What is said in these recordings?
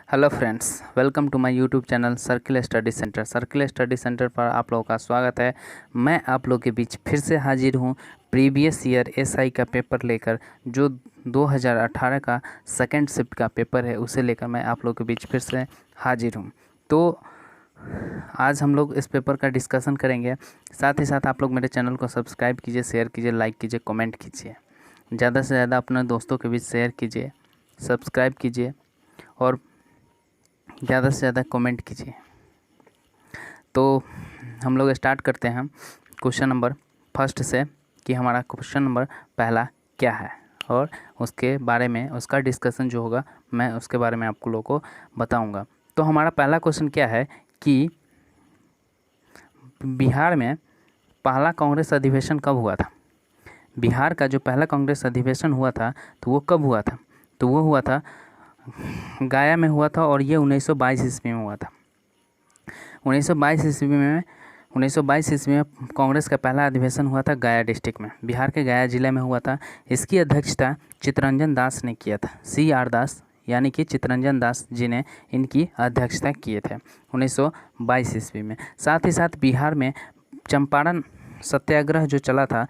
Hello friends, welcome to my YouTube channel circle study centre. Circle study centre पर आप लोगों का स्वागत है। मैं आप लोगों के बीच फिर से हाजिर हूँ प्रीवियस ईयर एसआई का पेपर लेकर। जो 2018 का सेकंड शिफ्ट का पेपर है उसे लेकर मैं आप लोगों के बीच फिर से हाजिर हूँ। तो आज हम लोग इस पेपर का डिस्कशन करेंगे। साथ ही साथ आप लोग मेरे चैनल को सब्सक्राइब कीजिए, शेयर कीजिए, लाइक कीजिए, कमेंट कीजिए, ज़्यादा से ज़्यादा अपने दोस्तों के बीच शेयर कीजिए, सब्सक्राइब कीजिए और ज़्यादा से ज़्यादा कमेंट कीजिए। तो हम लोग स्टार्ट करते हैं क्वेश्चन नंबर फर्स्ट से कि हमारा क्वेश्चन नंबर पहला क्या है और उसके बारे में उसका डिस्कशन जो होगा मैं उसके बारे में आप लोगों को बताऊंगा। तो हमारा पहला क्वेश्चन क्या है कि बिहार में पहला कांग्रेस अधिवेशन कब हुआ था। बिहार का जो पहला कांग्रेस अधिवेशन हुआ था तो वो कब हुआ था, तो वो हुआ था गया में हुआ था और ये 1922 ईस्वी में हुआ था। 1922 ईस्वी में कांग्रेस का पहला अधिवेशन हुआ था गया डिस्ट्रिक्ट में, बिहार के गया जिले में हुआ था। इसकी अध्यक्षता चित्तरंजन दास ने किया था। CR दास यानी कि चित्तरंजन दास जी ने इनकी अध्यक्षता किए थे 1922 ईस्वी में। साथ ही साथ बिहार में चंपारण सत्याग्रह जो चला था,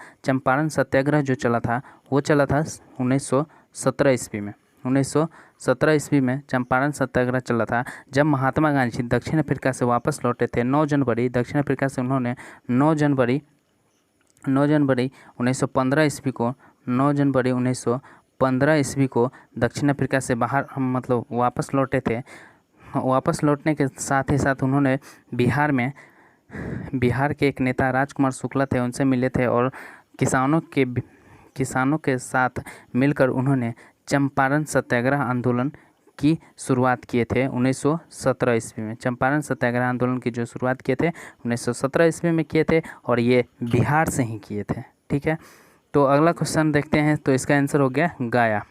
वो चला था 1917 ईस्वी में। 1917 ईस्वी में चंपारण सत्याग्रह चला था, जब महात्मा गांधी दक्षिण अफ्रीका से वापस लौटे थे। 9 जनवरी दक्षिण अफ्रीका से उन्होंने 9 जनवरी 1915 ईस्वी को 9 जनवरी 1915 ईस्वी को दक्षिण अफ्रीका से बाहर मतलब वापस लौटे थे। वापस लौटने के साथ ही साथ उन्होंने बिहार के एक नेता राजकुमार शुक्ला थे, उनसे मिले थे और किसानों के साथ मिलकर उन्होंने चंपारण सत्याग्रह आंदोलन की शुरुआत किए थे 1917 ईस्वी में। चंपारण सत्याग्रह आंदोलन की जो शुरुआत किए थे 1917 ईस्वी में किए थे और ये बिहार से ही किए थे। ठीक है, तो अगला क्वेश्चन देखते हैं। तो इसका आंसर हो गया गया।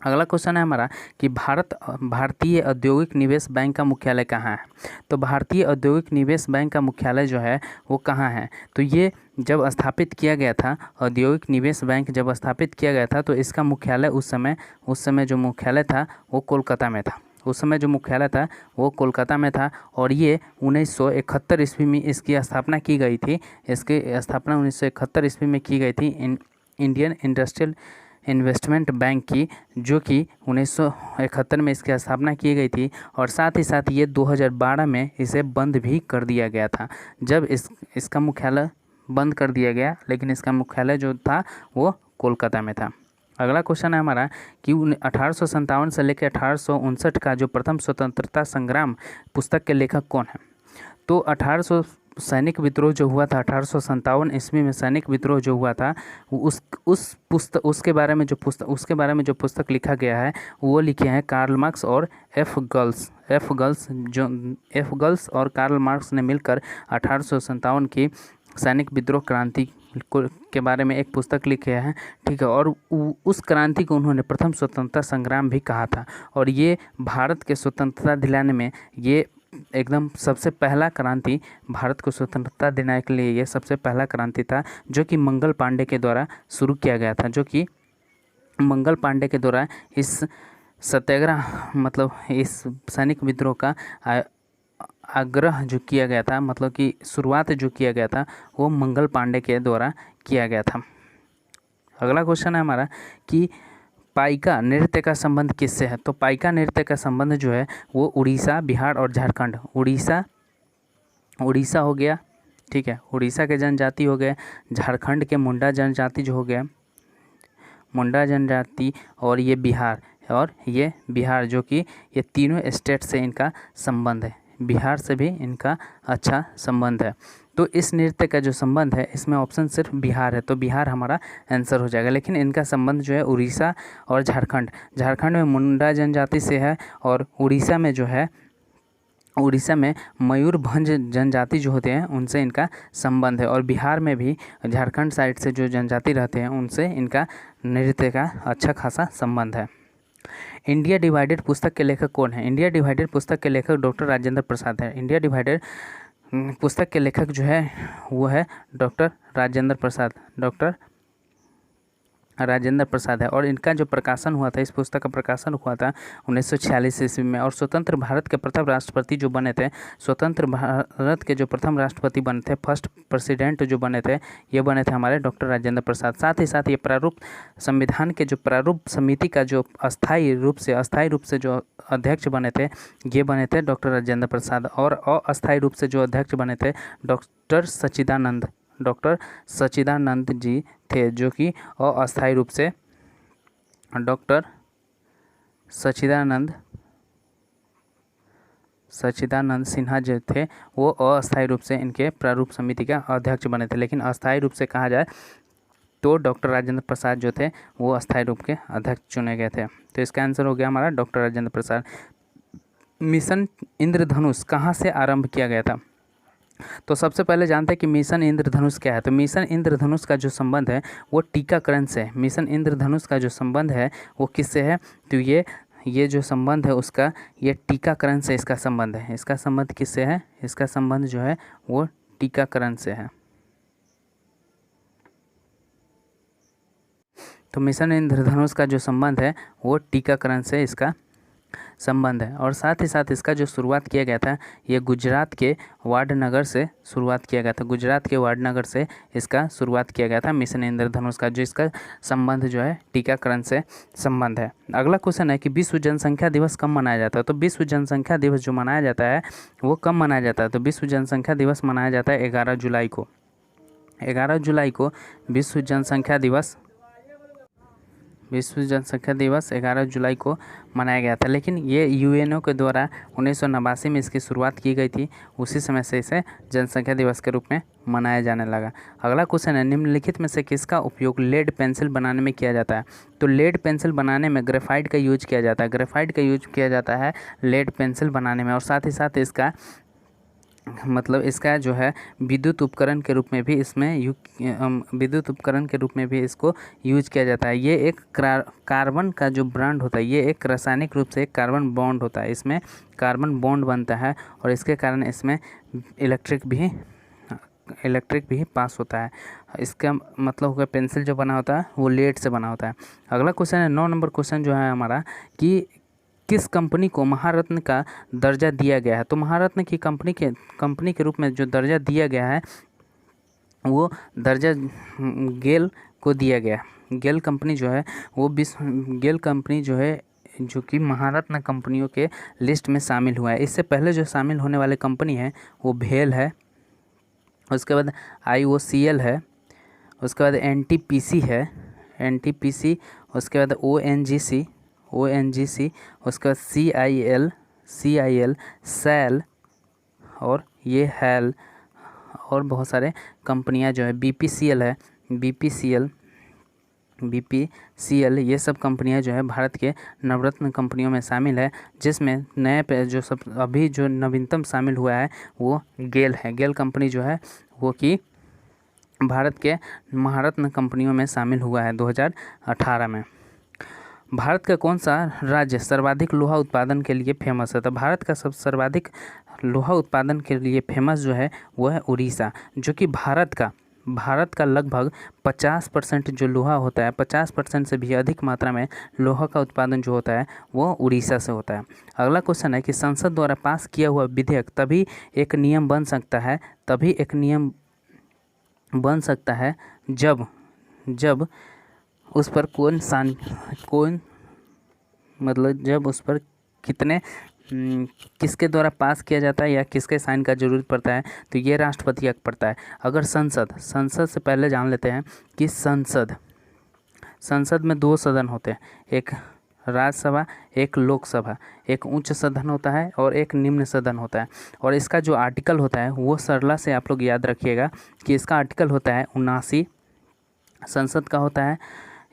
अगला क्वेश्चन है हमारा कि भारतीय औद्योगिक निवेश बैंक का मुख्यालय कहाँ है। तो भारतीय औद्योगिक निवेश बैंक का मुख्यालय जो है वो कहाँ है, तो ये जब स्थापित किया गया था, औद्योगिक निवेश बैंक जब स्थापित किया गया था तो इसका मुख्यालय उस समय जो मुख्यालय था वो कोलकाता में था। उस समय जो मुख्यालय था वो कोलकाता में था और ये 1971 ईस्वी में इसकी स्थापना की गई थी। इसकी स्थापना 1971 ईस्वी में की गई थी इंडियन इंडस्ट्रियल इन्वेस्टमेंट बैंक की, जो कि 1971 में इसकी स्थापना की गई थी। और साथ ही साथ ये 2012 में इसे बंद भी कर दिया गया था, जब इसका मुख्यालय बंद कर दिया गया, लेकिन इसका मुख्यालय जो था वो कोलकाता में था। अगला क्वेश्चन है हमारा कि 1857 से लेकर 1859 का जो प्रथम स्वतंत्रता संग्राम पुस्तक के लेखक कौन है। तो 1800 सैनिक विद्रोह जो हुआ था 1857 ईस्वी में, सैनिक विद्रोह जो हुआ था उसके बारे में जो पुस्तक लिखा गया है वो लिखे हैं कार्ल मार्क्स और एफ गल्स और कार्ल मार्क्स ने मिलकर 1857 की सैनिक विद्रोह क्रांति के बारे में एक पुस्तक लिखे हैं। ठीक है, और उस क्रांति को उन्होंने प्रथम स्वतंत्रता संग्राम भी कहा था। और ये भारत के स्वतंत्रता दिलाने में ये एकदम सबसे पहला क्रांति, भारत को स्वतंत्रता दिलाने के लिए ये सबसे पहला क्रांति था, जो कि मंगल पांडे के द्वारा शुरू किया गया था। जो कि मंगल पांडे के द्वारा इस सत्याग्रह मतलब इस सैनिक विद्रोह का आग्रह जो किया गया था, मतलब कि शुरुआत जो किया गया था वो मंगल पांडे के द्वारा किया गया था। अगला क्वेश्चन है हमारा कि पाइका नृत्य का संबंध किससे है। तो पाइका नृत्य का संबंध जो है वो उड़ीसा, बिहार और झारखंड, उड़ीसा हो गया। ठीक है, उड़ीसा के जनजाति हो गए, झारखंड के मुंडा जनजाति जो हो गया, मुंडा जनजाति, और ये बिहार जो कि ये तीनों स्टेट से इनका संबंध है, बिहार से भी इनका अच्छा संबंध है। तो इस नृत्य का जो संबंध है इसमें ऑप्शन सिर्फ बिहार है, तो बिहार हमारा आंसर हो जाएगा। लेकिन इनका संबंध जो है उड़ीसा और झारखंड में मुंडा जनजाति से है, और उड़ीसा में मयूरभंज जनजाति जो होते हैं उनसे इनका संबंध है। और बिहार में भी झारखंड साइड से जो जनजाति रहते हैं उनसे इनका नृत्य का अच्छा खासा संबंध है। इंडिया डिवाइडेड पुस्तक के लेखक कौन है। इंडिया डिवाइडेड पुस्तक के लेखक डॉक्टर राजेंद्र प्रसाद है। इंडिया डिवाइडेड पुस्तक के लेखक जो है वो है डॉक्टर राजेंद्र प्रसाद। राजेंद्र प्रसाद है। और इनका जो प्रकाशन हुआ था, इस पुस्तक का प्रकाशन हुआ था 1946 ईस्वी में। और स्वतंत्र भारत के प्रथम राष्ट्रपति जो बने थे, स्वतंत्र भारत के जो प्रथम राष्ट्रपति बने थे, फर्स्ट प्रेसिडेंट जो बने थे, ये बने थे हमारे डॉक्टर राजेंद्र प्रसाद। साथ ही साथ ये प्रारूप संविधान के जो प्रारूप समिति का जो अस्थायी रूप से जो अध्यक्ष बने थे, ये बने थे डॉक्टर राजेंद्र प्रसाद। और अस्थायी रूप से जो अध्यक्ष बने थे डॉक्टर सच्चिदानंद जी थे, जो कि अस्थायी रूप से डॉक्टर सच्चिदानंद सिन्हा जो थे, वो अस्थायी रूप से इनके प्रारूप समिति का अध्यक्ष बने थे। लेकिन अस्थायी रूप से कहा जाए तो डॉक्टर राजेंद्र प्रसाद जो थे वो अस्थायी रूप के अध्यक्ष चुने गए थे। तो इसका आंसर हो गया हमारा डॉक्टर राजेंद्र प्रसाद। मिशन इंद्रधनुष कहाँ से आरंभ किया गया था? तो सबसे पहले जानते हैं कि मिशन इंद्रधनुष क्या है। तो मिशन इंद्रधनुष का जो संबंध है वो टीकाकरण से। मिशन इंद्रधनुष का जो संबंध है वो किससे है? तो ये जो संबंध है उसका, ये टीकाकरण से इसका संबंध है। इसका संबंध किससे है? इसका संबंध जो है वो टीकाकरण से है। तो मिशन इंद्रधनुष का जो संबंध है वो टीकाकरण से इसका संबंध है। और साथ ही साथ इसका जो शुरुआत किया गया था, ये गुजरात के वाडनगर से शुरुआत किया गया था। गुजरात के वाडनगर से इसका शुरुआत किया गया था मिशन इंद्रधनुष का, जो इसका संबंध जो है टीकाकरण से संबंध है। अगला क्वेश्चन है कि विश्व जनसंख्या दिवस कब मनाया जाता है? तो विश्व जनसंख्या दिवस जो मनाया जाता है वो कब मनाया जाता है? तो विश्व जनसंख्या दिवस मनाया जाता है 11 जुलाई को। 11 जुलाई को विश्व जनसंख्या दिवस 11 जुलाई को मनाया गया था। लेकिन ये यूएनओ के द्वारा 1989 में इसकी शुरुआत की गई थी। उसी समय से इसे जनसंख्या दिवस के रूप में मनाया जाने लगा। अगला क्वेश्चन है, निम्नलिखित में से किसका उपयोग लेड पेंसिल बनाने में किया जाता है? तो लेड पेंसिल बनाने में ग्रेफाइट का यूज किया जाता है। ग्रेफाइट का यूज किया जाता है लेड पेंसिल बनाने में। और साथ ही साथ इसका इसका जो है विद्युत उपकरण के रूप में भी इसको यूज किया जाता है। ये एक कार्बन का जो बॉन्ड होता है, ये एक रासायनिक रूप से एक कार्बन बॉन्ड होता है। इसमें कार्बन बॉन्ड बनता है और इसके कारण इसमें इलेक्ट्रिक भी पास होता है। इसका मतलब होगा पेंसिल जो बना होता है वो लेड से बना होता है। अगला क्वेश्चन है 9 नंबर क्वेश्चन जो है हमारा कि किस कंपनी को महारत्न का दर्जा दिया गया है? तो महारत्न की कंपनी के रूप में जो दर्जा दिया गया है वो दर्जा गेल को दिया गया। गेल कंपनी जो है वो जो कि महारत्न कंपनियों के लिस्ट में शामिल हुआ है। इससे पहले जो शामिल होने वाले कंपनी है वो भेल है, उसके बाद IOCL है, उसके बाद NTPC है, उसके बाद ONGC, उसके बाद CIL, सैल और ये हैल और बहुत सारे कंपनियां जो है BPCL है, BPCL ये सब कंपनियां जो है भारत के नवरत्न कंपनियों में शामिल है। जिसमें नए पे जो सब अभी जो नवीनतम शामिल हुआ है वो गेल है। गेल कंपनी जो है वो कि भारत के महारत्न कंपनियों में शामिल हुआ है 2018 में। भारत का कौन सा राज्य सर्वाधिक लोहा उत्पादन के लिए फेमस है? तो भारत का सर्वाधिक लोहा उत्पादन के लिए फेमस जो है वो है उड़ीसा, जो कि भारत का लगभग 50% जो लोहा होता है, 50% से भी अधिक मात्रा में लोहा का उत्पादन जो होता है वो उड़ीसा से होता है। अगला क्वेश्चन है कि संसद द्वारा पास किया हुआ विधेयक तभी एक नियम बन सकता है जब उस पर जब उस पर किसके द्वारा पास किया जाता है या किसके साइन का जरूरत पड़ता है? तो ये राष्ट्रपति का पड़ता है। अगर संसद से पहले जान लेते हैं कि संसद में 2 सदन होते हैं, एक राज्यसभा, एक लोकसभा। एक उच्च सदन होता है और एक निम्न सदन होता है। और इसका जो आर्टिकल होता है वो सरला से आप लोग याद रखिएगा कि इसका आर्टिकल होता है 79, संसद का होता है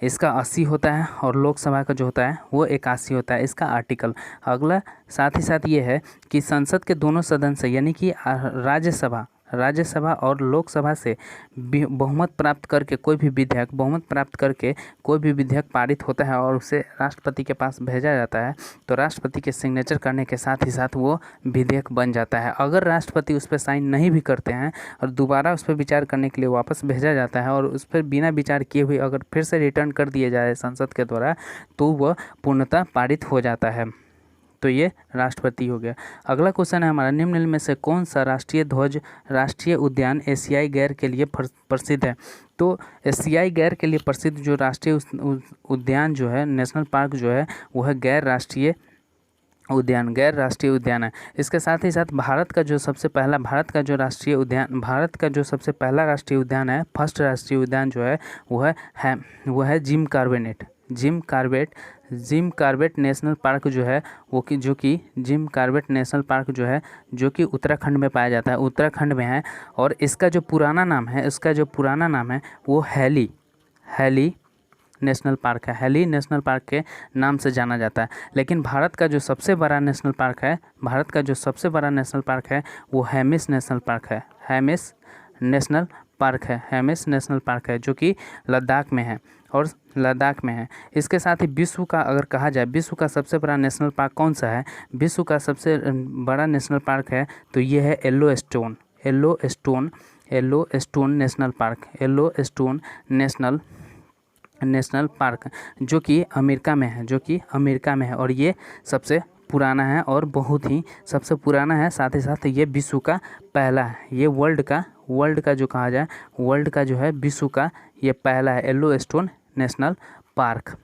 इसका 80 होता है और लोकसभा का जो होता है वो 81 होता है इसका आर्टिकल। अगला साथ ही साथ ये है कि संसद के दोनों सदन से यानी कि राज्यसभा और लोकसभा से बहुमत प्राप्त करके कोई भी विधेयक पारित होता है और उसे राष्ट्रपति के पास भेजा जाता है, तो राष्ट्रपति के सिग्नेचर करने के साथ ही साथ वो विधेयक बन जाता है। अगर राष्ट्रपति उस पर साइन नहीं भी करते हैं और दोबारा उस पर विचार करने के लिए वापस भेजा जाता है और उस पर बिना विचार किए हुए अगर फिर से रिटर्न कर दिया जाए संसद के द्वारा, तो वह पूर्णतः पारित हो जाता है। तो ये राष्ट्रपति हो गया। अगला क्वेश्चन है हमारा, निम्नलिखित में से कौन सा राष्ट्रीय ध्वज राष्ट्रीय उद्यान एशियाई गैर के लिए प्रसिद्ध है? तो एशियाई गैर के लिए प्रसिद्ध जो राष्ट्रीय उद्यान जो है, नेशनल पार्क जो है, वो है गैर राष्ट्रीय उद्यान है। इसके साथ ही साथ भारत का जो सबसे पहला राष्ट्रीय उद्यान है, फर्स्ट राष्ट्रीय उद्यान जो है वो है जिम कॉर्बेट नेशनल पार्क जो है जो कि जिम कॉर्बेट नेशनल पार्क जो है जो कि उत्तराखंड में पाया जाता है, उत्तराखंड में है। और इसका जो पुराना नाम है वो हैली नेशनल पार्क है। हैली नेशनल पार्क के नाम से जाना जाता है। लेकिन भारत का जो सबसे बड़ा नेशनल पार्क है वो हेमिस नेशनल पार्क है जो कि लद्दाख में है। इसके साथ ही विश्व का अगर कहा जाए, विश्व का सबसे बड़ा नेशनल पार्क कौन सा है? विश्व का सबसे बड़ा नेशनल पार्क है तो ये है येलो स्टोन नेशनल पार्क जो कि अमेरिका में है और ये सबसे पुराना है और बहुत ही सबसे पुराना है। साथ ही साथ ये विश्व का पहला है। ये वर्ल्ड का जो कहा जाए, वर्ल्ड का जो है विश्व का ये पहला है, yellow stone national park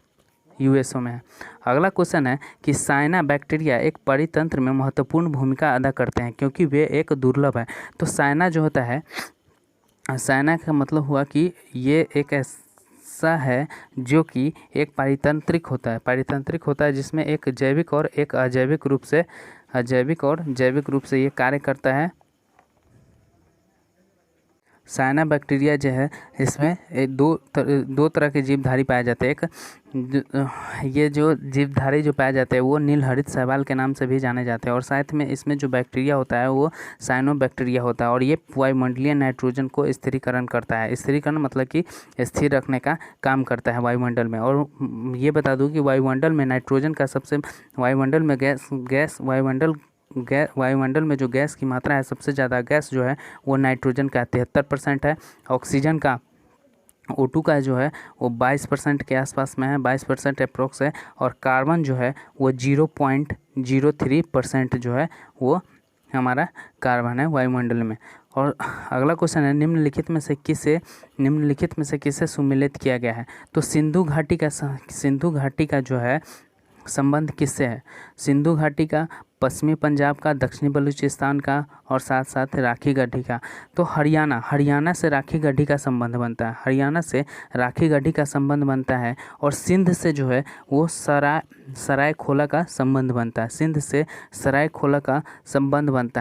USA में है। अगला क्वेश्चन है कि साइनोबैक्टीरिया एक परितंत्र में महत्वपूर्ण भूमिका अदा करते हैं क्योंकि वे एक दुर्लभ है। तो साइना जो होता है, साइना का मतलब हुआ कि ये एक ऐसा है जो कि एक पारितंत्रिक होता है जिसमें एक जैविक और एक अजैविक रूप से ये कार्य करता है। साइनोबैक्टीरिया जो है इसमें दो तरह के जीवधारी पाए जाते हैं। ये जो जीवधारी जो पाए जाते हैं वो नीलहरित शैवाल के नाम से भी जाने जाते हैं और साथ में इसमें जो बैक्टीरिया होता है वो साइनोबैक्टीरिया होता है और ये वायुमंडलीय नाइट्रोजन को स्थिरीकरण करता है। स्थिरीकरण मतलब कि स्थिर रखने का काम करता है वायुमंडल में। और ये बता दूं कि वायुमंडल में नाइट्रोजन का वायुमंडल में जो गैस की मात्रा है, सबसे ज़्यादा गैस जो है वो नाइट्रोजन का 73% है। ऑक्सीजन का O2 का जो है वो 22% के आसपास में है, 22% अप्रोक्स है। और कार्बन जो है वो 0.03% जो है वो हमारा कार्बन है वायुमंडल में। और अगला क्वेश्चन है, निम्नलिखित में से किसे सुमेलित किया गया है? तो सिंधु घाटी का जो है संबंध किससे है? सिंधु घाटी का पश्चिमी पंजाब का, दक्षिणी बलूचिस्तान का और साथ साथ राखी गढ़ी का। तो हरियाणा से राखी गढ़ी का संबंध बनता है। और सिंध से जो है वो सरायखोला का संबंध बनता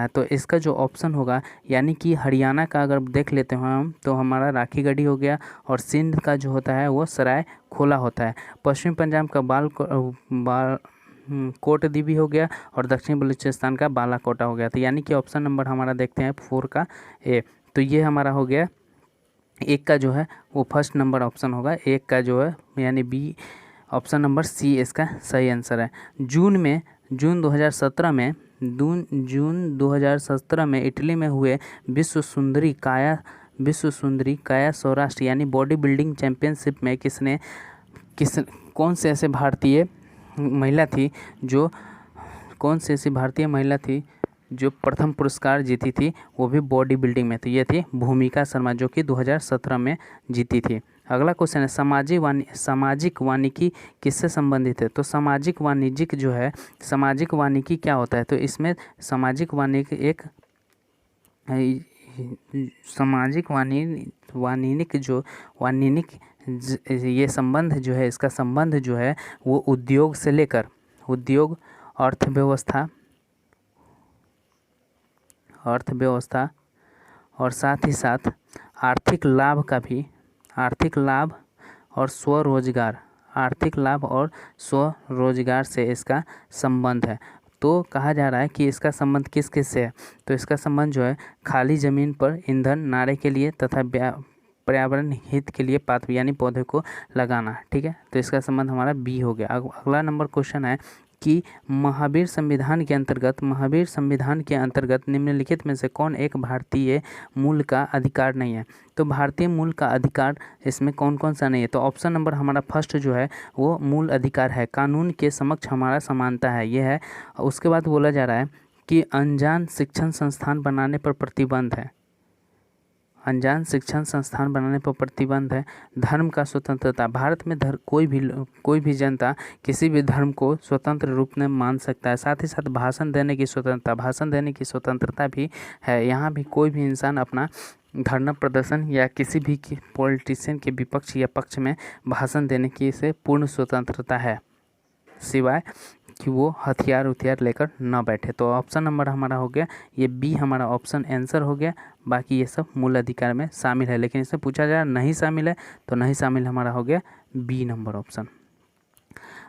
है। तो इसका जो ऑप्शन होगा, यानी कि हरियाणा का अगर देख लेते हैं हम तो हमारा राखी गढ़ी हो गया और सिंध का जो होता है वो सरायखोला होता है। पश्चिमी पंजाब का कोटद्वीप हो गया और दक्षिणी बलूचिस्तान का बालाकोटा हो गया। तो यानी कि ऑप्शन नंबर हमारा देखते हैं 4 का ए। तो ये हमारा हो गया 1 का जो है वो फर्स्ट नंबर ऑप्शन होगा, 1 का जो है यानी बी, ऑप्शन नंबर सी इसका सही आंसर है। जून 2017 में इटली में हुए विश्व सुंदरी काया सौराष्ट्र यानी बॉडी बिल्डिंग चैंपियनशिप में कौन से ऐसे भारतीय महिला थी जो प्रथम पुरस्कार जीती थी, वो भी बॉडी बिल्डिंग में। तो ये थी भूमिका शर्मा जो कि 2017 में जीती थी। अगला क्वेश्चन है, सामाजिक वानिकी किससे संबंधित है? तो सामाजिक वानिकी क्या होता है? तो इसमें सामाजिक वानिक ये संबंध जो है, इसका संबंध जो है वो उद्योग से लेकर अर्थव्यवस्था और साथ ही साथ आर्थिक लाभ और स्वरोजगार से इसका संबंध है। तो कहा जा रहा है कि इसका संबंध किस किस से है। तो इसका संबंध जो है खाली ज़मीन पर ईंधन नारे के लिए तथा पर्यावरण हित के लिए पात्र यानी पौधे को लगाना। ठीक है, तो इसका संबंध हमारा बी हो गया। अगला नंबर क्वेश्चन है कि महावीर संविधान के अंतर्गत निम्नलिखित में से कौन एक भारतीय मूल का अधिकार नहीं है। तो भारतीय मूल का अधिकार इसमें कौन कौन सा नहीं है। तो ऑप्शन नंबर हमारा फर्स्ट जो है वो मूल अधिकार है, कानून के समक्ष हमारा समानता है, ये है। उसके बाद बोला जा रहा है कि अनजान शिक्षण संस्थान बनाने पर प्रतिबंध है, अनजान शिक्षण संस्थान बनाने पर प्रतिबंध है। धर्म का स्वतंत्रता, भारत में कोई भी जनता किसी भी धर्म को स्वतंत्र रूप में मान सकता है। साथ ही साथ भाषण देने की स्वतंत्रता भी है। यहाँ भी कोई भी इंसान अपना धरना प्रदर्शन या किसी भी पॉलिटिशियन के विपक्ष या पक्ष में भाषण देने की से पूर्ण स्वतंत्रता है, सिवाय कि वो हथियार लेकर न बैठे। तो ऑप्शन नंबर हमारा हो गया ये बी, हमारा ऑप्शन आंसर हो गया। बाकी ये सब मूल अधिकार में शामिल है, लेकिन इसमें पूछा जाए नहीं शामिल है तो नहीं शामिल हमारा हो गया बी नंबर ऑप्शन।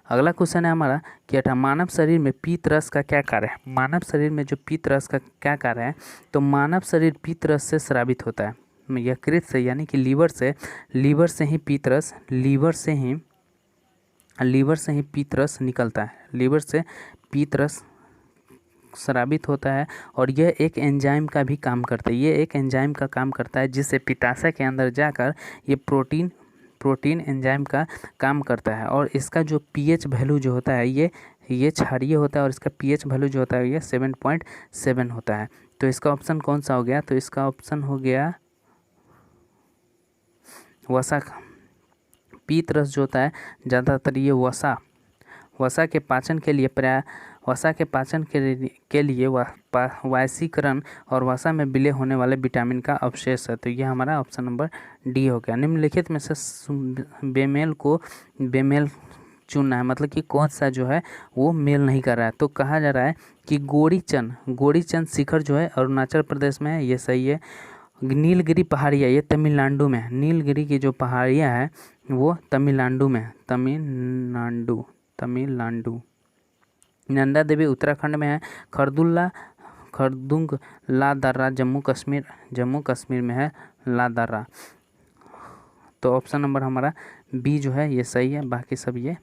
अगला क्वेश्चन है हमारा कि मानव शरीर में पीत रस का क्या कार्य है। मानव शरीर में जो पीत रस का क्या कार्य है, तो मानव शरीर पीत रस से स्रावित होता है। यकृत से यानी कि लीवर से ही पीत रस पीत रस निकलता है, लीवर से पीत रस स्रावित होता है। और यह एक एंजाइम का भी काम करता है, जिससे पित्ताशय के अंदर जाकर ये प्रोटीन एंजाइम का काम करता है। और इसका जो पीएच वैल्यू जो होता है ये क्षारीय होता है, और इसका पीएच वैल्यू जो होता है ये 7.7 होता है। तो इसका ऑप्शन कौन सा हो गया, तो इसका ऑप्शन हो गया वसा। पीत रस जो होता है ज़्यादातर ये वसा के पाचन के लिए वायसीकरण और वसा में विलय होने वाले विटामिन का अवशेष है। तो ये हमारा ऑप्शन नंबर डी हो गया। निम्नलिखित में से बेमेल चुनना है, मतलब कि कौन सा जो है वो मेल नहीं कर रहा है। तो कहा जा रहा है कि गोरीचंद शिखर जो है अरुणाचल प्रदेश में है, ये सही है। नीलगिरी पहाड़ियाँ ये तमिलनाडु में है, नीलगिरी की जो पहाड़ियाँ है वो तमिलनाडु में है, तमिलनाडु। नंदा देवी उत्तराखंड में है। खरदुंग ला दर्रा जम्मू कश्मीर में है, ला दर्रा। तो ऑप्शन नंबर हमारा बी जो है ये सही है, बाकी सब ये।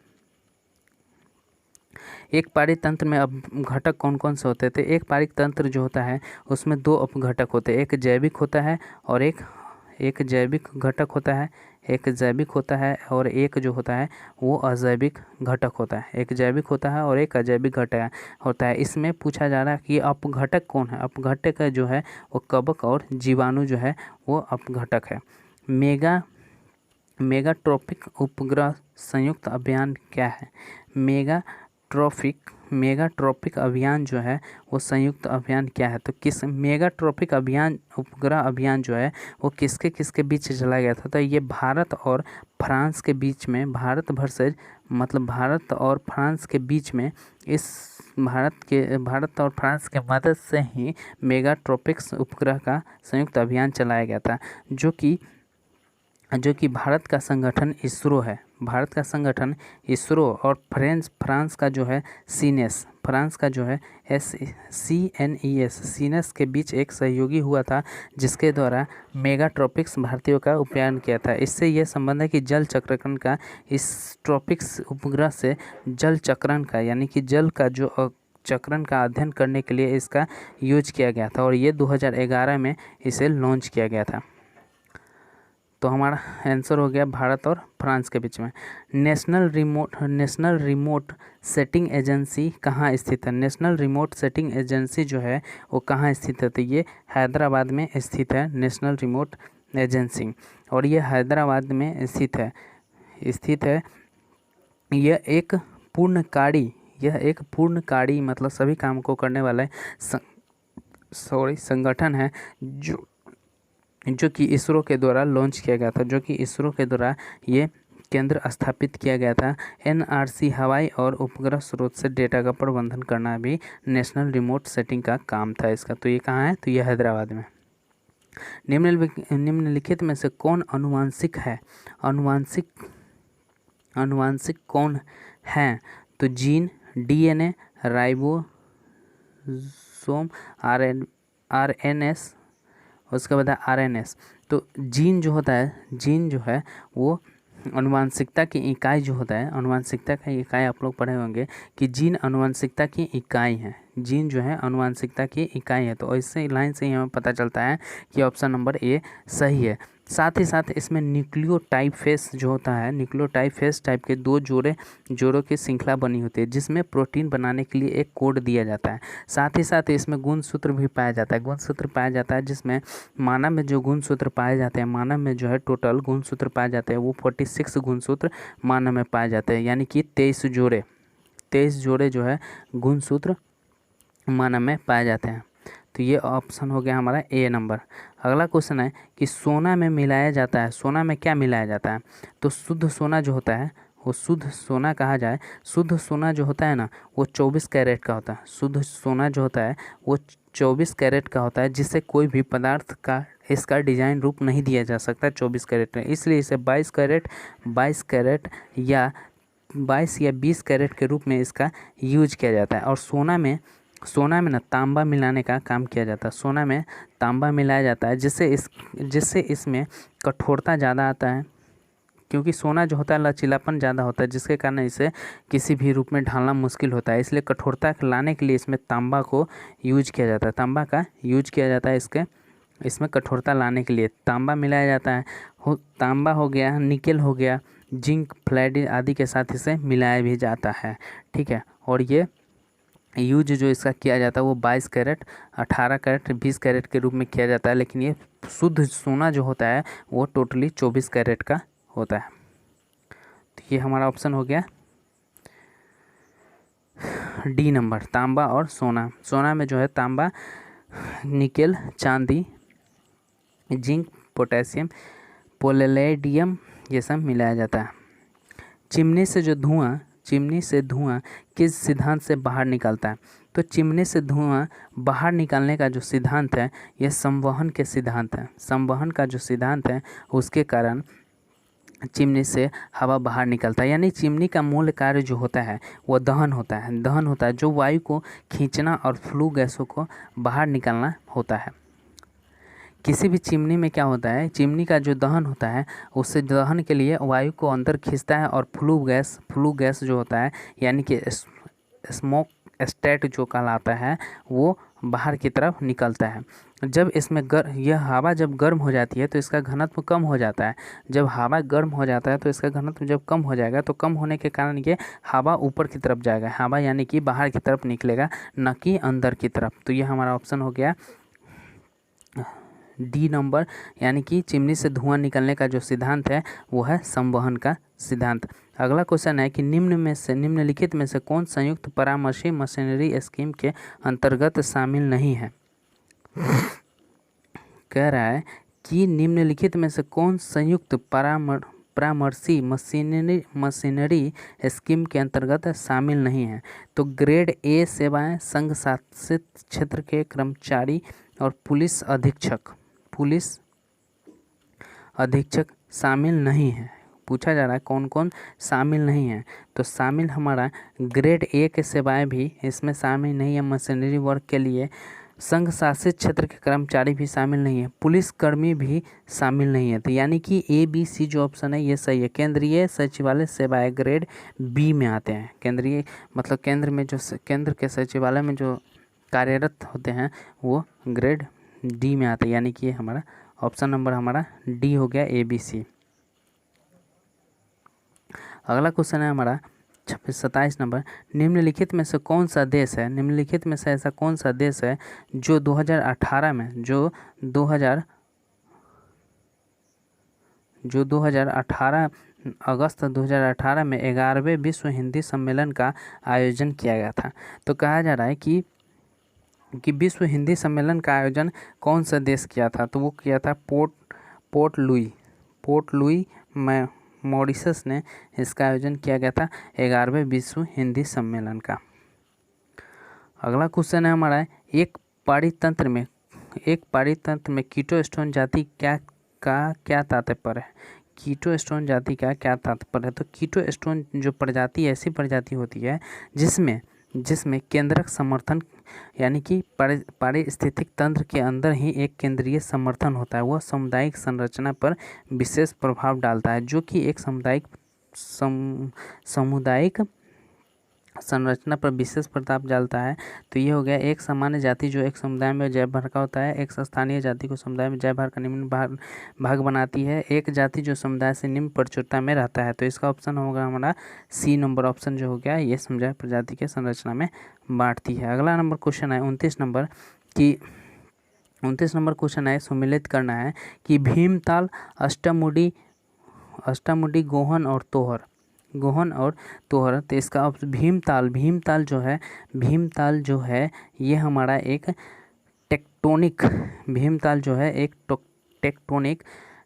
एक पारित तंत्र में अब घटक कौन कौन से होते थे। एक पारित तंत्र जो होता है उसमें दो अपघटक होते हैं, एक जैविक होता है और एक जैविक घटक होता है, और एक जो होता है वो अजैविक घटक होता है। एक जैविक होता है और एक अजैविक घटक होता है। इसमें पूछा जा रहा है कि अपघटक कौन है। अपघटक जो है वो कवक और जीवाणु जो है वो अपघटक है। मेगाट्रॉपिक उपग्रह संयुक्त अभियान क्या है। मेगाट्रॉपिक अभियान जो है वो संयुक्त अभियान क्या है। तो किस मेगाट्रॉपिक अभियान उपग्रह अभियान जो है वो किसके बीच चला गया था। तो ये भारत और फ्रांस के बीच में, भारत और फ्रांस के बीच में, इस भारत और फ्रांस के मदद से ही मेगाट्रॉपिक्स उपग्रह का संयुक्त अभियान चलाया गया था, जो कि भारत का संगठन इसरो है। और फ्रांस का जो है सीनेस, सीनेस के बीच एक सहयोगी हुआ था, जिसके द्वारा मेगाट्रॉपिक्स भारतीयों का उपयोग किया था। इससे यह संबंध है कि जल चक्रण का, इस ट्रॉपिक्स उपग्रह से जल चक्रण का यानी कि जल का जो चक्रण का अध्ययन करने के लिए इसका यूज किया गया था, और ये 2011 में इसे लॉन्च किया गया था। तो हमारा आंसर हो गया भारत और फ्रांस के बीच में। नेशनल रिमोट सेटिंग एजेंसी कहाँ स्थित है। नेशनल रिमोट सेटिंग एजेंसी जो है वो कहाँ स्थित है। तो ये हैदराबाद में स्थित है, नेशनल रिमोट एजेंसी, और ये हैदराबाद में स्थित है। यह एक पूर्णकारी मतलब सभी काम को करने वाला संगठन है, जो कि इसरो के द्वारा लॉन्च किया गया था, जो कि इसरो के द्वारा ये केंद्र स्थापित किया गया था। एनआरसी हवाई और उपग्रह स्रोत से डेटा का प्रबंधन करना भी नेशनल रिमोट सेटिंग का काम था इसका। तो ये कहाँ है, तो ये हैदराबाद में। निम्नलिखित में से कौन अनुवांशिक है। अनुवांशिक कौन है। तो जीन, डीएनए, राइबोसोम, RNS, उसके बाद RNS। तो जीन जो होता है, जीन जो है वो अनुवांशिकता की इकाई जो होता है, अनुवांशिकता की इकाई आप लोग पढ़े होंगे कि जीन अनुवांशिकता की इकाई है, जीन जो है अनुवांशिकता की इकाई है। तो इस लाइन से ही हमें पता चलता है कि ऑप्शन नंबर ए सही है। साथ ही साथ इसमें न्यूक्लियोटाइड फेस जो होता है, न्यूक्लियोटाइड फेस टाइप के दो जोड़ों की श्रृंखला बनी होती है जिसमें प्रोटीन बनाने के लिए एक कोड दिया जाता है। साथ ही साथ इसमें गुणसूत्र भी पाया जाता है, गुणसूत्र पाया जाता है जिसमें मानव में जो गुणसूत्र पाए जाते हैं, मानव में जो है टोटल गुणसूत्र पाए जाते हैं वो 46 गुणसूत्र मानव में पाए जाते हैं, यानी कि 23 जोड़े जो है गुणसूत्र मानव में पाए जाते हैं। तो ये ऑप्शन हो गया हमारा ए नंबर। अगला क्वेश्चन है कि सोना में मिलाया जाता है, सोना में क्या मिलाया जाता है? तो शुद्ध सोना जो होता है वो शुद्ध सोना कहा जाए, शुद्ध सोना जो होता है ना वो 24 कैरेट का होता है। शुद्ध सोना जो होता है वो 24 कैरेट का होता है, जिससे कोई भी पदार्थ का इसका डिजाइन रूप नहीं दिया जा सकता 24 कैरेट में, इसलिए इसे 22 कैरेट या 22 या 20 कैरेट के रूप में इसका यूज किया जाता है। और सोना में ना तांबा मिलाने का काम किया जाता है, सोना में तांबा मिलाया जाता है जिससे इसमें कठोरता ज़्यादा आता है, क्योंकि सोना जो होता है लचीलापन ज़्यादा होता है, जिसके कारण इसे किसी भी रूप में ढालना मुश्किल होता है, इसलिए कठोरता लाने के लिए इसमें तांबा को यूज किया जाता है, तांबा का यूज किया जाता है इसमें कठोरता लाने के लिए तांबा मिलाया जाता है। तांबा हो गया, निकेल हो गया, जिंक, फ्लैड आदि के साथ इसे मिलाया भी जाता है, ठीक है। और ये यूज जो इसका किया जाता है वो 22 कैरेट, 18 कैरेट, 20 कैरेट के रूप में किया जाता है, लेकिन ये शुद्ध सोना जो होता है वो टोटली 24 कैरेट का होता है। तो ये हमारा ऑप्शन हो गया डी नंबर, तांबा और सोना। सोना में जो है तांबा, निकेल, चांदी, जिंक, पोटेशियम, पैलेडियम ये सब मिलाया जाता है। चिमनी से धुआं किस सिद्धांत से बाहर निकलता है? तो चिमनी से धुआं बाहर निकालने का जो सिद्धांत है यह संवहन के सिद्धांत है। संवहन का जो सिद्धांत है उसके कारण चिमनी से हवा बाहर निकलता है, यानी चिमनी का मूल कार्य जो होता है वो दहन होता है, जो वायु को खींचना और फ्लू गैसों को बाहर निकालना होता है। किसी भी चिमनी में क्या होता है, चिमनी का जो दहन होता है उससे दहन के लिए वायु को अंदर खींचता है और फ्लू गैस जो होता है यानी कि स्मोक स्टेट जो कहलाता है वो बाहर की तरफ निकलता है। जब इसमें यह हवा जब गर्म हो जाती है तो इसका घनत्व कम हो जाता है। जब हवा गर्म हो जाता है तो इसका घनत्व जब कम हो जाएगा तो कम होने के कारण ये हवा ऊपर की तरफ जाएगा, हवा यानी कि बाहर की तरफ निकलेगा, न कि अंदर की तरफ। तो ये हमारा ऑप्शन हो गया डी नंबर, यानी कि चिमनी से धुआं निकलने का जो सिद्धांत है वो है संवहन का सिद्धांत। अगला क्वेश्चन है कि निम्नलिखित में से कौन संयुक्त परामर्शी मशीनरी स्कीम के अंतर्गत शामिल नहीं है? कह रहा है कि निम्नलिखित में से कौन संयुक्त परामर्शी मशीनरी स्कीम के अंतर्गत शामिल नहीं है? तो ग्रेड ए सेवाएं, संघ शासित क्षेत्र के कर्मचारी और पुलिस अधीक्षक शामिल नहीं है। पूछा जा रहा है कौन कौन शामिल नहीं है, तो शामिल हमारा ग्रेड ए के सेवाएं भी इसमें शामिल नहीं है मशीनरी वर्क के लिए, संघ शासित क्षेत्र के कर्मचारी भी शामिल नहीं है, पुलिसकर्मी भी शामिल नहीं है। तो यानी कि ए बी सी जो ऑप्शन है ये सही है। केंद्रीय सचिवालय सेवाएं ग्रेड बी में आते हैं। केंद्रीय मतलब केंद्र के सचिवालय में जो कार्यरत होते हैं वो ग्रेड डी में आते हैं, यानी कि हमारा ऑप्शन नंबर हमारा डी हो गया ए बी सी। अगला क्वेश्चन है हमारा 27 नंबर, निम्नलिखित में से कौन सा देश है, निम्नलिखित में से ऐसा कौन सा देश है जो 2018 में जो 2018 अगस्त 2018 में 11वें विश्व हिंदी सम्मेलन का आयोजन किया गया था। तो कहा जा रहा है कि विश्व हिंदी सम्मेलन का आयोजन कौन सा देश किया था? तो वो किया था पोर्ट लुई में मॉरिशस ने इसका आयोजन किया गया था 11वें विश्व हिंदी सम्मेलन का। अगला क्वेश्चन है हमारा एक पारितंत्र में कीटोस्टोन जाति क्या तात्पर्य है? कीटोस्टोन जाति का क्या तात्पर्य है? तो कीटोस्टोन जो प्रजाति ऐसी प्रजाति होती है जिसमें केंद्रक समर्थन यानी कि पारिस्थितिक तंत्र के अंदर ही एक केंद्रीय समर्थन होता है, वह सामुदायिक संरचना पर विशेष प्रभाव डालता है, जो कि एक सामुदायिक संरचना पर विशेष प्रभाव डालता है। तो ये हो गया एक सामान्य जाति जो एक समुदाय में जय भर का होता है, एक स्थानीय जाति को समुदाय में जय भर का निम्न भाग बनाती है, एक जाति जो समुदाय से निम्न प्रचुरता में रहता है। तो इसका ऑप्शन होगा हमारा सी नंबर ऑप्शन जो हो गया, ये समुदाय प्रजाति के संरचना में बांटती है। अगला नंबर क्वेश्चन है 29 नंबर की 29 नंबर क्वेश्चन है, सम्मिलित करना है कि भीमताल, अष्टामुडी, गोहन और तोहर। तो इसका भीमताल जो है ये हमारा एक टेक्टोनिक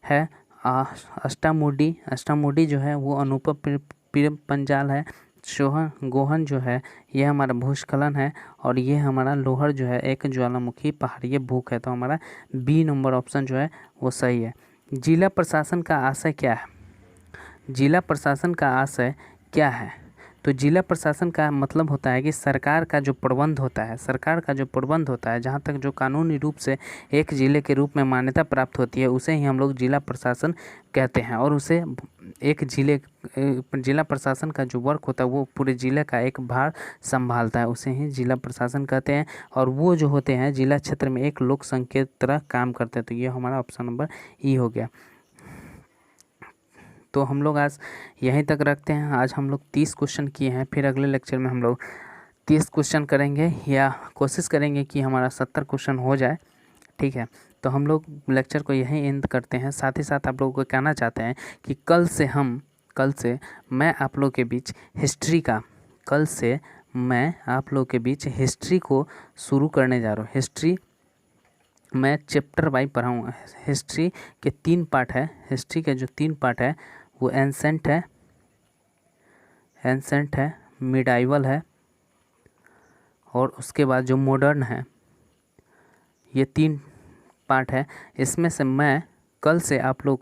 है। अष्टामुडी जो है वो अनुपम पंजाल है। गोहन जो है ये हमारा भूस्खलन है, और ये हमारा लोहर जो है एक ज्वालामुखी पहाड़ीय भूख है। तो हमारा बी नंबर ऑप्शन जो है वो सही है। जिला प्रशासन का आशय क्या है? जिला प्रशासन का आशय क्या है? तो जिला प्रशासन का मतलब होता है कि सरकार का जो प्रबंध होता है, जहाँ तक जो कानूनी रूप से एक ज़िले के रूप में मान्यता प्राप्त होती है, उसे ही हम लोग जिला प्रशासन कहते हैं। और उसे एक जिला प्रशासन का जो वर्क होता है वो पूरे ज़िले का एक भार संभालता है, उसे ही जिला प्रशासन कहते हैं। और वो जो होते हैं जिला क्षेत्र में एक लोक संघ की तरह काम करते हैं। तो ये हमारा ऑप्शन नंबर ई हो गया। तो हम लोग आज यहीं तक रखते हैं। आज हम लोग 30 क्वेश्चन किए हैं, फिर अगले लेक्चर में हम लोग 30 क्वेश्चन करेंगे, या कोशिश करेंगे कि हमारा 70 क्वेश्चन हो जाए। ठीक है, तो हम लोग लेक्चर को यहीं एंड करते हैं। साथ ही साथ आप लोगों को कहना चाहते हैं कि कल से मैं आप लोग के बीच हिस्ट्री को शुरू करने जा रहा हूँ। हिस्ट्री मैं चैप्टर वाइज पढ़ाऊँगा। हिस्ट्री के 3 पार्ट है। हिस्ट्री के जो 3 पार्ट है वो एंसेंट है, मिडाइवल है, और उसके बाद जो मॉडर्न है। ये 3 पार्ट है। इसमें से मैं कल से आप लोग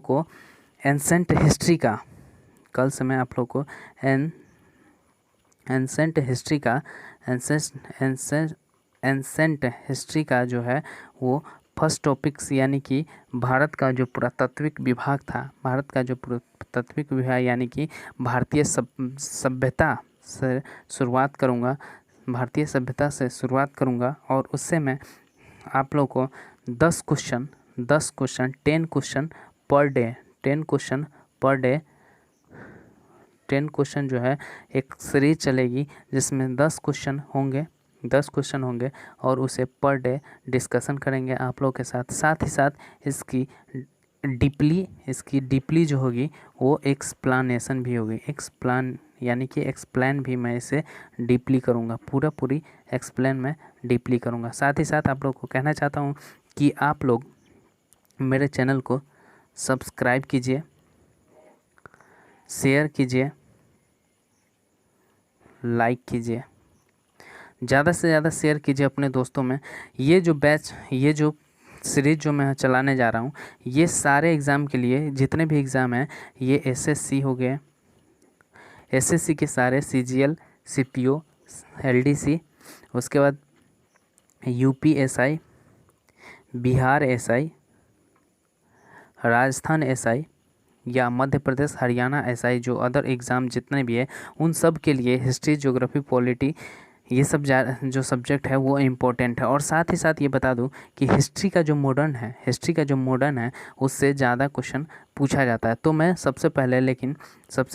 को एंसेंट हिस्ट्री का जो है वो फर्स्ट टॉपिक्स, यानी कि भारत का जो पुरातात्विक विभाग यानी कि भारतीय सभ्यता से शुरुआत करूँगा। और उससे मैं आप लोग को 10 question 10 question per day 10 question जो है एक सीरीज चलेगी, जिसमें 10 क्वेश्चन होंगे और उसे पर डे डिस्कशन करेंगे आप लोग के साथ। साथ ही साथ इसकी डीपली जो होगी वो एक्सप्लेनेशन भी होगी। यानी कि एक्सप्लेन भी मैं इसे डीपली करूँगा, पूरी एक्सप्लेन मैं डीपली करूँगा। साथ ही साथ आप लोग को कहना चाहता हूँ कि आप लोग मेरे चैनल को सब्सक्राइब कीजिए, शेयर कीजिए, लाइक कीजिए, ज़्यादा से ज़्यादा शेयर कीजिए अपने दोस्तों में। ये जो सीरीज जो मैं चलाने जा रहा हूँ, ये सारे एग्ज़ाम के लिए, जितने भी एग्ज़ाम हैं, ये एसएससी हो गए, एसएससी के सारे सीजीएल, सीपीओ, एलडीसी, उसके बाद UPSI, Bihar SI, Rajasthan SI, या मध्य प्रदेश हरियाणा एसआई, जो अदर एग्ज़ाम जितने भी है उन सब के लिए हिस्ट्री, ज्योग्राफी, पॉलिटी, ये सब जो सब्जेक्ट है वो इम्पोर्टेंट है। और साथ ही साथ ये बता दूं कि हिस्ट्री का जो मॉडर्न है उससे ज़्यादा क्वेश्चन पूछा जाता है। तो मैं सबसे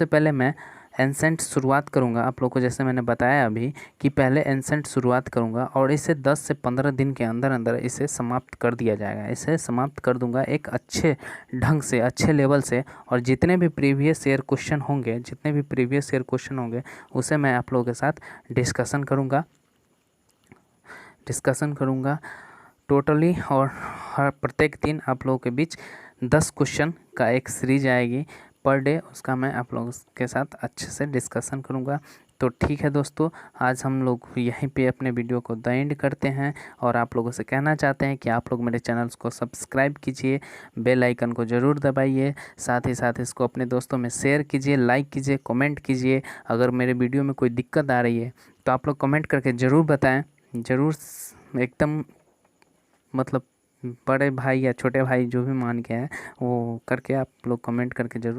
पहले मैं एंसेंट शुरुआत करूंगा आप लोग को, जैसे मैंने बताया अभी कि पहले एंसेंट शुरुआत करूंगा, और इसे 10 से 15 दिन के अंदर इसे समाप्त कर दिया जाएगा। इसे समाप्त कर दूंगा एक अच्छे ढंग से, अच्छे लेवल से। और जितने भी प्रीवियस ईयर क्वेश्चन होंगे उसे मैं आप लोगों के साथ डिस्कशन करूँगा टोटली। और हर प्रत्येक दिन आप लोगों के बीच 10 क्वेश्चन का एक सीरीज आएगी पर डे, उसका मैं आप लोगों के साथ अच्छे से डिस्कशन करूँगा। तो ठीक है दोस्तों, आज हम लोग यहीं पे अपने वीडियो को द एंड करते हैं और आप लोगों से कहना चाहते हैं कि आप लोग मेरे चैनल्स को सब्सक्राइब कीजिए, बेल आइकन को ज़रूर दबाइए, साथ ही साथ इसको अपने दोस्तों में शेयर कीजिए, लाइक कीजिए, कमेंट कीजिए। अगर मेरे वीडियो में कोई दिक्कत आ रही है तो आप लोग कमेंट करके ज़रूर बताएँ, ज़रूर एकदम मतलब बड़े भाई या छोटे भाई जो भी मान के हैं वो करके आप लोग कमेंट करके ज़रूर